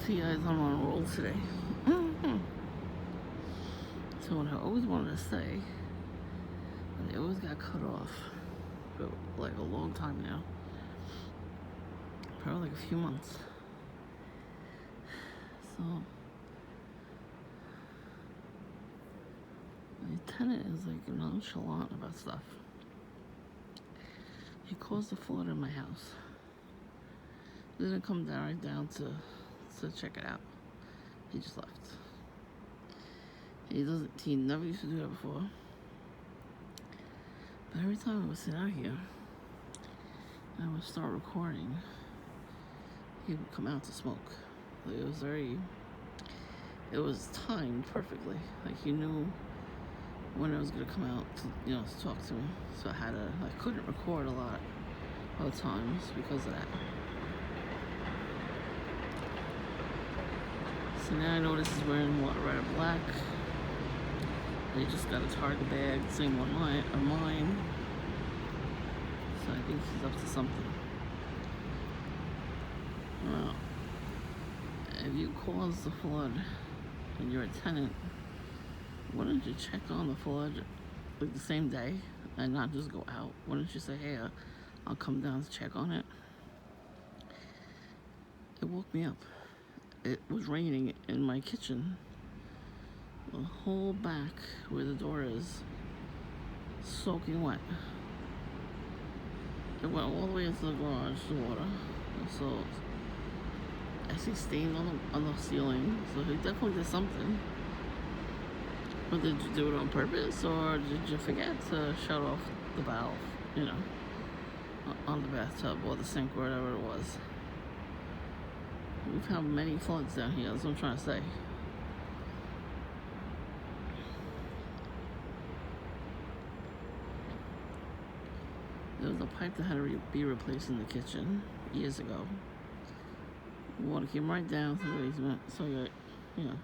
T.I.'s on a roll today. So what I always wanted to say, but it always got cut off for like a long time now. Probably like a few months. So my tenant is like nonchalant about stuff. He caused a flood in my house. Didn't come down right down to check it out. He just left. He never used to do that before. But every time I would sit out here and I would start recording, he would come out to smoke. Like it was timed perfectly. Like he knew when I was gonna come out to talk to me. So I couldn't record a lot of times because of that. So now I notice he's wearing red and black. They just got a Target bag, the same one of mine. So I think he's up to something. Well, if you cause the flood and you're a tenant, why don't you check on the flood like the same day and not just go out? Why don't you say, hey, I'll come down to check on it? It woke me up. It was raining in my kitchen. The whole back where the door is soaking wet. It went all the way into the garage, the water. So I see stains on the ceiling. So he definitely did something. But did you do it on purpose, or did you forget to shut off the valve, on the bathtub or the sink or whatever it was? We've had many floods down here, that's what I'm trying to say. There was a pipe that had to be replaced in the kitchen years ago. Water came right down to the basement, so I got,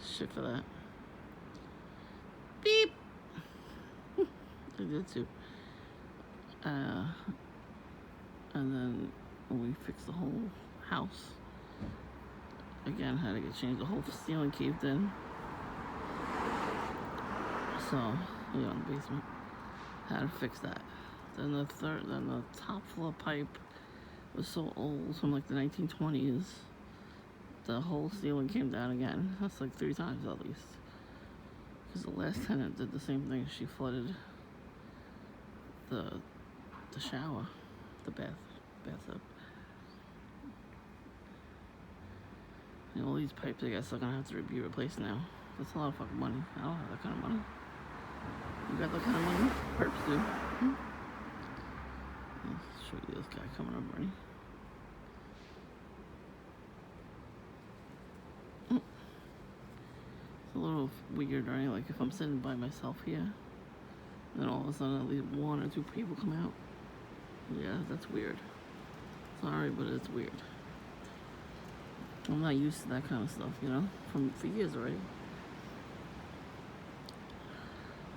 shit for that. Beep! I did too. And then when we fixed the whole house, again, had to get changed. The whole ceiling caved in. So, in the basement, had to fix that. Then the top floor pipe was so old, from like the 1920s. The whole ceiling came down again. That's like 3 times at least. Because the last tenant did the same thing. She flooded the shower, the bathtub. And all these pipes, I guess, are gonna have to be replaced now. That's a lot of fucking money. I don't have that kind of money. You got that kind of money? Perps do. I'll show you this guy coming up, Bernie. It's a little weird, right? Like if I'm sitting by myself here, then all of a sudden at least 1 or 2 people come out. Yeah, that's weird. Sorry, but it's weird. I'm not used to that kind of stuff, for years already.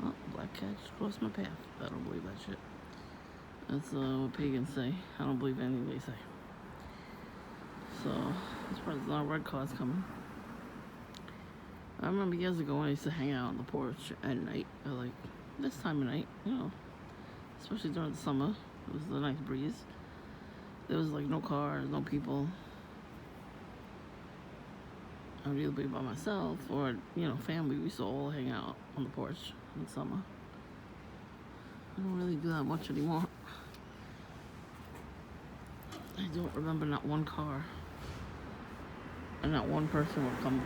Oh, black cat just crossed my path. I don't believe that shit. That's what pagans say. I don't believe anything they say. So, as far as a lot of red cars coming. I remember years ago when I used to hang out on the porch at night, or like this time of night, especially during the summer. It was a nice breeze. There was like no cars, no people. I would either be by myself or, family. We used to all hang out on the porch in the summer. I don't really do that much anymore. I don't remember not one car. And not one person would come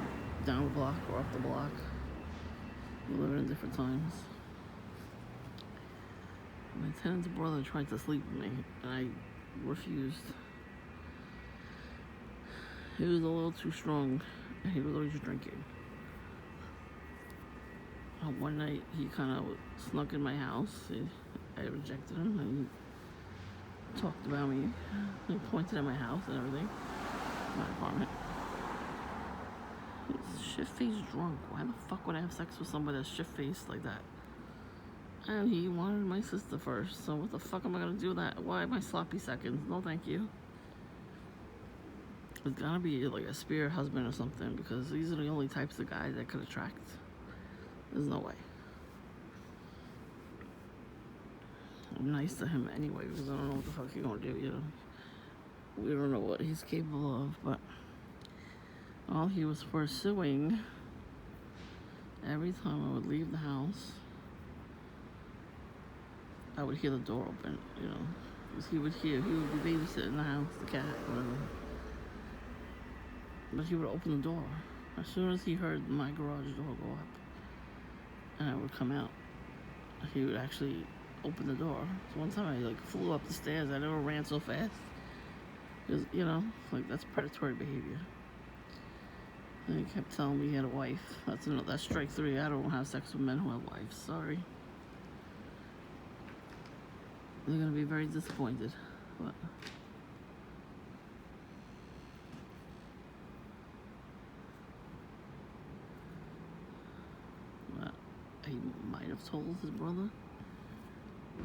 down the block or up the block. We live in different times. My tenant's brother tried to sleep with me, and I refused. He was a little too strong, and he was always drinking. One night, he kind of snuck in my house. I rejected him, and he talked about me. He pointed at my house and everything, my apartment. He's shit-faced drunk. Why the fuck would I have sex with somebody that's shit-faced like that? And he wanted my sister first, so what the fuck am I gonna do that? Why my sloppy seconds? No thank you. It's gotta be like a spirit husband or something, because these are the only types of guys that could attract. There's no way. I'm nice to him anyway, because I don't know what the fuck he's gonna do, you know. We don't know what he's capable of, but while he was pursuing, every time I would leave the house, I would hear the door open, you know. Because he would be babysitting the house, the cat, whatever. But he would open the door. As soon as he heard my garage door go up, and I would come out, he would actually open the door. So one time I like flew up the stairs. I never ran so fast. Because, you know, like that's predatory behavior. And he kept telling me he had a wife. That's strike 3. I don't have sex with men who have wives. Sorry. They're gonna be very disappointed. But he might have told his brother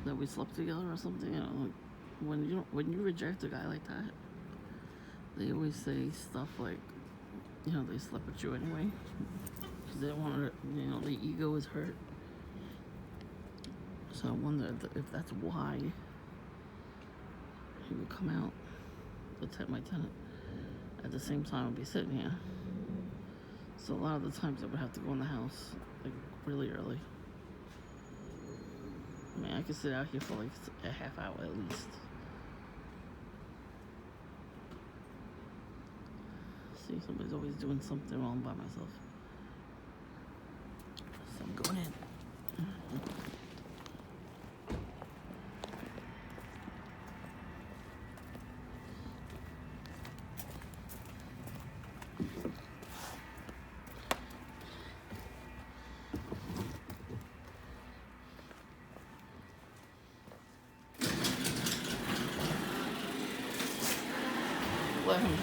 that we slept together or something. You know, like when you reject a guy like that, they always say stuff like, you know, they slept with you anyway because they don't want to. You know, the ego is hurt. So I wonder if that's why he would come out to my tenant at the same time I'd be sitting here. So a lot of the times I would have to go in the house like really early. I mean, I could sit out here for like a half hour at least. See, somebody's always doing something wrong by myself. So I'm going in. Let him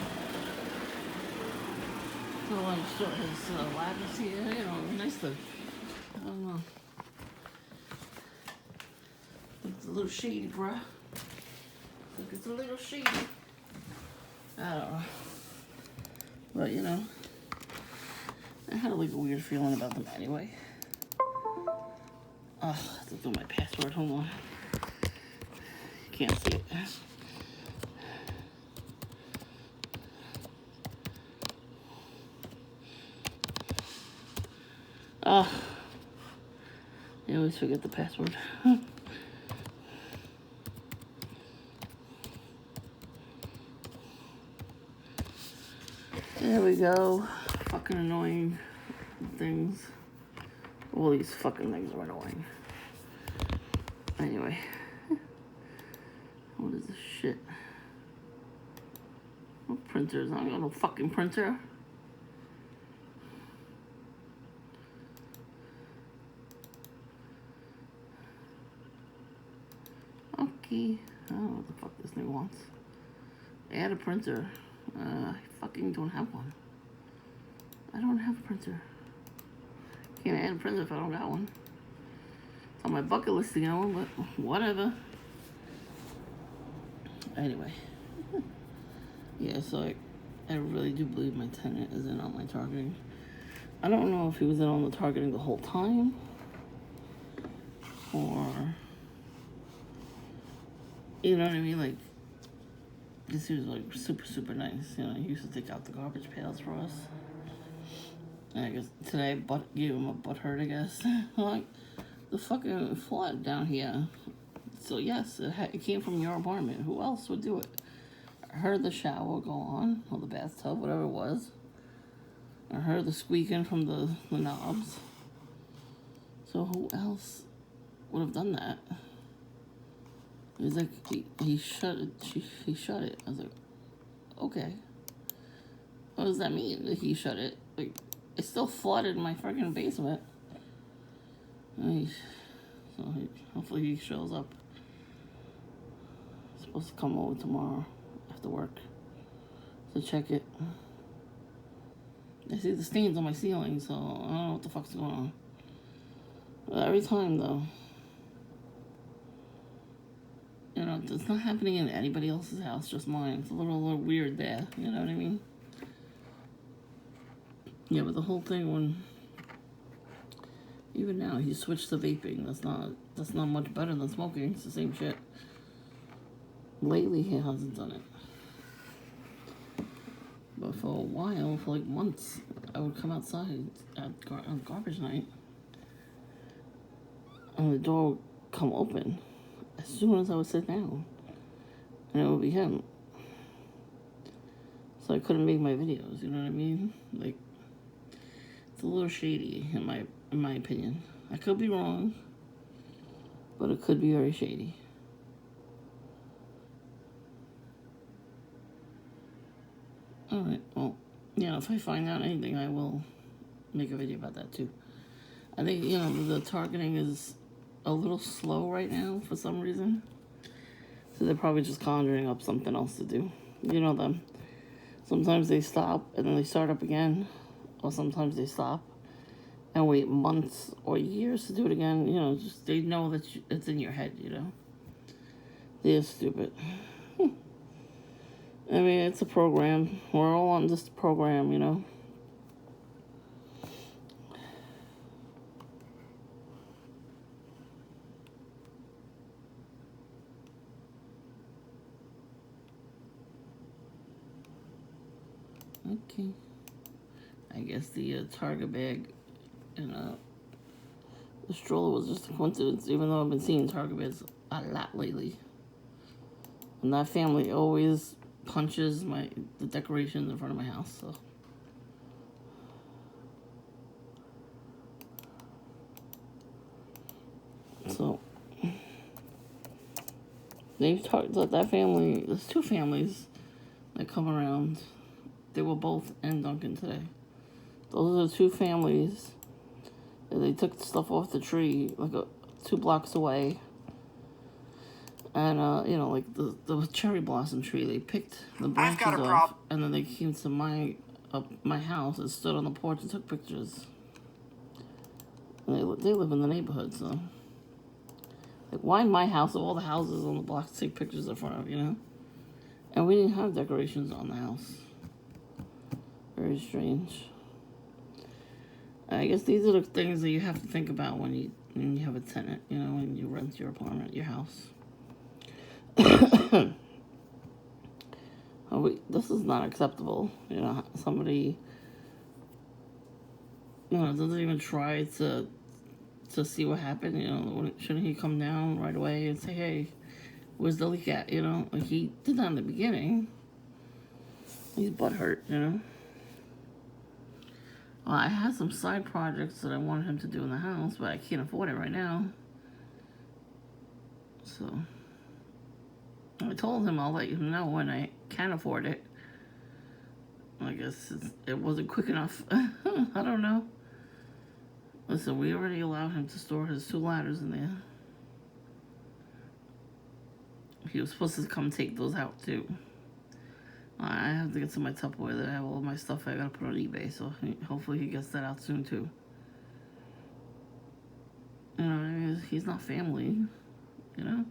go and show his ladders here, you know, nice to, I don't know. It's a little shady, bruh. Look, it's a little shady. I don't know. But, you know, I had like a weird feeling about them anyway. I have to do my password, hold on. Can't see it. I always forget the password. There we go. Fucking annoying things. All these fucking things are annoying. Anyway. What is this shit? No printers. I don't got no fucking printer. Okay. I don't know what the fuck this thing wants. Add a printer. I fucking don't have one. I don't have a printer. Can't add a printer if I don't got one. It's on my bucket list to get one, but whatever. Anyway. Yeah, so I really do believe my tenant is in on my targeting. I don't know if he was in on the targeting the whole time, or, you know what I mean? Like, this he was like super, super nice. You know, he used to take out the garbage pails for us. And I guess today I gave him a butt hurt, I guess. Like, the fucking flood down here. So yes, it came from your apartment. Who else would do it? I heard the shower go on, or the bathtub, whatever it was. I heard the squeaking from the knobs. So who else would have done that? He's like, he shut it. He shut it. I was like, okay. What does that mean that he shut it? Like, it's still flooded in my freaking basement. Hopefully he shows up. He's supposed to come over tomorrow after work to check it. I see the stains on my ceiling, so I don't know what the fuck's going on. But every time, though, You know, it's not happening in anybody else's house, just mine. It's a little weird there. You know what I mean? Yeah, but the whole thing when even now he switched to vaping. That's not much better than smoking. It's the same shit. Lately he hasn't done it. But for a while, for like months, I would come outside on garbage night, and the door would come open as soon as I would sit down, and it would be him. So I couldn't make my videos. You know what I mean? Like, it's a little shady in my opinion. I could be wrong, but it could be very shady. Alright, well, yeah, if I find out anything, I will make a video about that too. I think, you know, the targeting is a little slow right now for some reason. So they're probably just conjuring up something else to do. You know them. Sometimes they stop and then they start up again. Or sometimes they stop and wait months or years to do it again. You know, just they know that it's in your head, you know. They're stupid. I mean, it's a program. We're all on this program, you know. Okay. I guess the Target bag and the stroller was just a coincidence, even though I've been seeing Target bags a lot lately. And that family always punches the decorations in front of my house, so they've talked that family. There's two families that come around. They were both in Duncan today. Those are the two families. They took the stuff off the tree like 2 blocks away. And, you know, like the cherry blossom tree, they picked the branches off, and then they came to my house and stood on the porch and took pictures. And they live in the neighborhood, so. Like, why my house of all the houses on the block to take pictures in front of, you know? And we didn't have decorations on the house. Very strange. I guess these are the things that you have to think about when you have a tenant, you know, when you rent your apartment, your house. This is not acceptable. You know, somebody, you know, doesn't even try to see what happened. You know, shouldn't he come down right away and say, hey, where's the leak at? You know, like he did that in the beginning. He's butthurt, you know. Well, I had some side projects that I wanted him to do in the house, but I can't afford it right now. So I told him I'll let him know when I can afford it. I guess it wasn't quick enough. I don't know. Listen, we already allowed him to store his 2 ladders in there. He was supposed to come take those out too. I have to get to my Tupperware that I have all my stuff I gotta put on eBay, so hopefully he gets that out soon too. You know, I mean, he's not family, you know?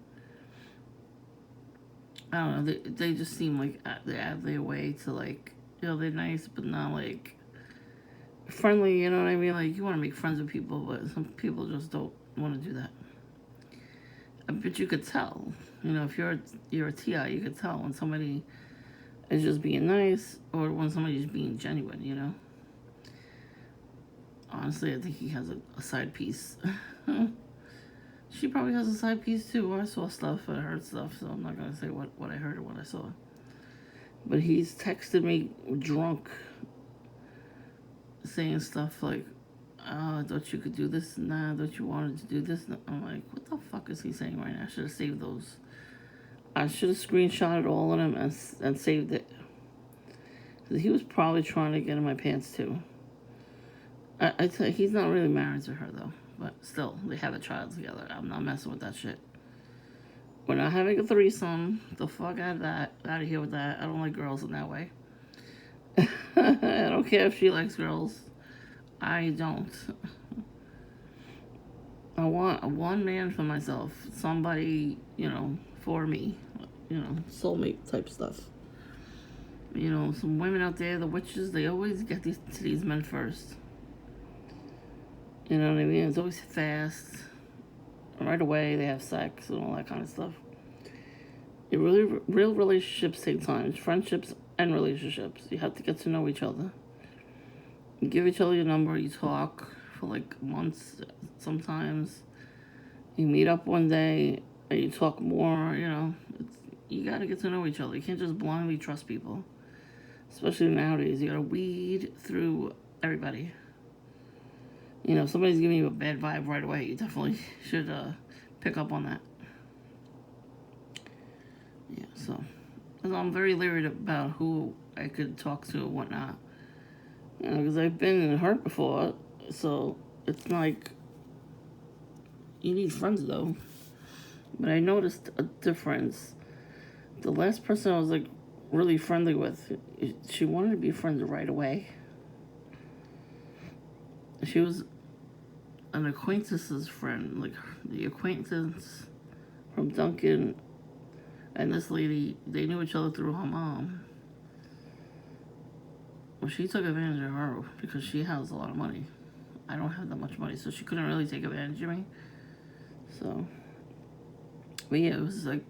I don't know, they just seem like they're out of their way to, like, you know, they're nice, but not, like, friendly, you know what I mean? Like, you want to make friends with people, but some people just don't want to do that. But you could tell, you know, if you're a TI, you could tell when somebody is just being nice or when somebody's being genuine, you know? Honestly, I think he has a side piece. She probably has a side piece too. I saw stuff, I heard stuff, so I'm not going to say what I heard or what I saw. But he's texted me drunk, saying stuff like, oh, I thought you could do this and that, I thought you wanted to do this. I'm like, what the fuck is he saying right now? I should have saved those. I should have screenshotted all of them and saved it. Because he was probably trying to get in my pants too. I tell you, he's not really married to her though. But still, they have a child together. I'm not messing with that shit. We're not having a threesome. The fuck out of that. Out of here with that. I don't like girls in that way. I don't care if she likes girls. I don't. I want one man for myself. Somebody, you know, for me. You know, soulmate type stuff. You know, some women out there, the witches, they always get to these men first. You know what I mean? It's always fast. Right away, they have sex and all that kind of stuff. Real relationships take time. Friendships and relationships. You have to get to know each other. You give each other your number. You talk for like months sometimes. You meet up one day and you talk more. You know, you got to get to know each other. You can't just blindly trust people. Especially nowadays. You got to weed through everybody. You know, if somebody's giving you a bad vibe right away, you definitely should pick up on that. Yeah, so I'm very leery about who I could talk to and whatnot. You know, because I've been hurt before, so it's like you need friends though. But I noticed a difference. The last person I was like really friendly with, she wanted to be friends right away. She was an acquaintance's friend, like the acquaintance from Duncan and this lady, they knew each other through her mom. Well, she took advantage of her because she has a lot of money. I don't have that much money, so she couldn't really take advantage of me. So, but yeah, it was like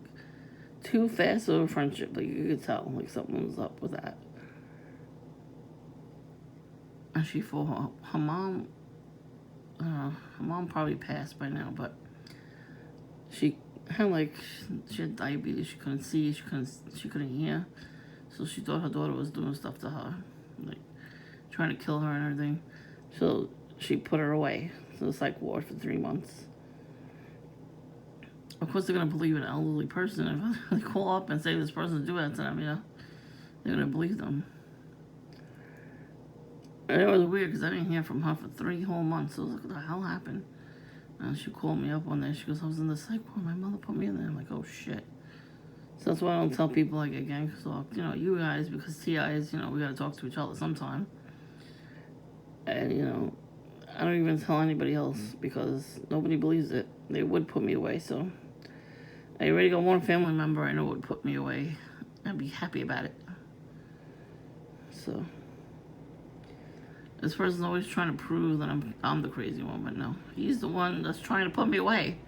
too fast of a friendship. Like you could tell, like something was up with that. And she, for her mom, her mom probably passed by now, but she had diabetes. She couldn't see. She couldn't hear. So she thought her daughter was doing stuff to her, like trying to kill her and everything. So she put her away to the psych ward for 3 months. Of course, they're gonna believe an elderly person if they call up and say this person's doing that to them. You know, they're gonna believe them. And it was weird because I didn't hear from her for 3 whole months. So I was like, what the hell happened? And she called me up one day. She goes, I was in the psych ward. My mother put me in there. I'm like, oh, shit. So that's why I don't tell people I get gang stalked. You know, you guys, because TIs, you know, we got to talk to each other sometime. And, you know, I don't even tell anybody else because nobody believes it. They would put me away. So I already got one family member I know would put me away. I'd be happy about it. So this person's always trying to prove that I'm the crazy one, but no. He's the one that's trying to put me away.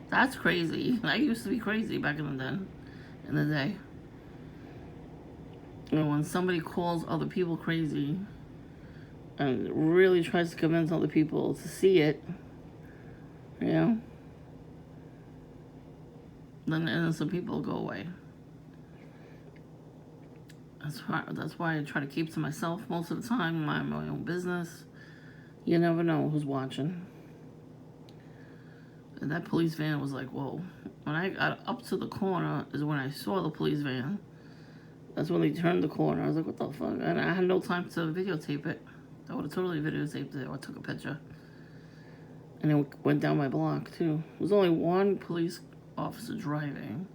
That's crazy. I used to be crazy back in the day. You know, when somebody calls other people crazy and really tries to convince other people to see it, you know, then innocent people go away. That's why I try to keep to myself most of the time, mind my own business. You never know who's watching. And that police van was like, whoa. When I got up to the corner is when I saw the police van. That's when they turned the corner. I was like, what the fuck? And I had no time to videotape it. I would have totally videotaped it or took a picture. And it went down my block, too. There was only one police officer driving.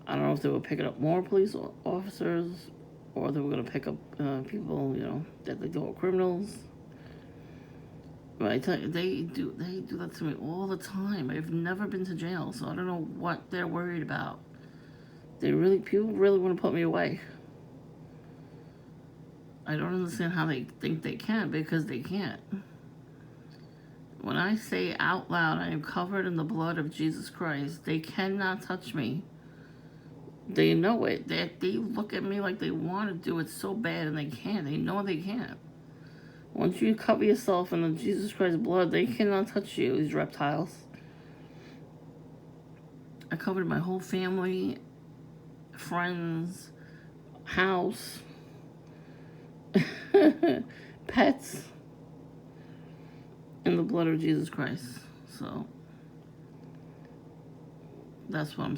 I don't know if they were picking up more police officers or they were going to pick up people, you know, that they thought were criminals. But I tell you, they do that to me all the time. I've never been to jail, so I don't know what they're worried about. People really want to put me away. I don't understand how they think they can, because they can't. When I say out loud, I am covered in the blood of Jesus Christ, they cannot touch me. They know it. They look at me like they want to do it so bad, and they can't. They know they can't. Once you cover yourself in the Jesus Christ blood, they cannot touch you, these reptiles. I covered my whole family, friends, house, pets, in the blood of Jesus Christ. So that's what I'm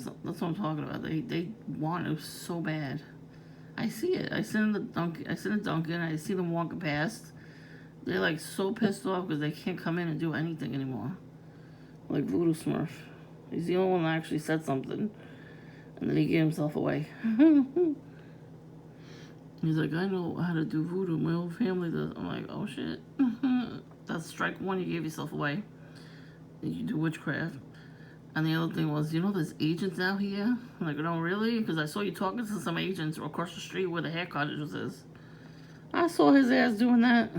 talking about. They want it so bad. I see it. I sit in Dunkin'. I see them walking past. They're like so pissed off because they can't come in and do anything anymore. Like Voodoo Smurf. He's the only one that actually said something. And then he gave himself away. He's like, I know how to do voodoo. My whole family does. I'm like, oh shit. That's strike one. You gave yourself away. You do witchcraft. And And the other thing was, you know, there's agents out here. I'm like, no, really? Because I saw you talking to some agents across the street where the hair cottages is. I saw his ass doing that.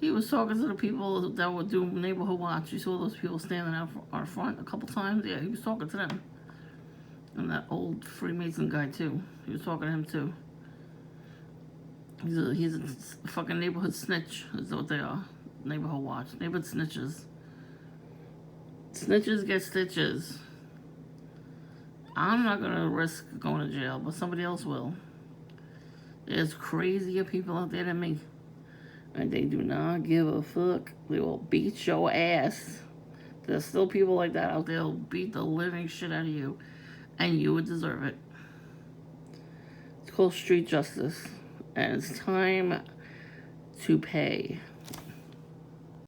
He was talking to the people that would do neighborhood watch. You saw those people standing out front a couple times. Yeah, he was talking to them. And that old Freemason guy too. He was talking to him too. He's a fucking neighborhood snitch. Is what they are. Neighborhood watch. Neighborhood snitches. Snitches get stitches. I'm not gonna risk going to jail, but somebody else will. There's crazier people out there than me. And they do not give a fuck. They will beat your ass. There's still people like that out there who'll beat the living shit out of you. And you would deserve it. It's called street justice. And it's time to pay.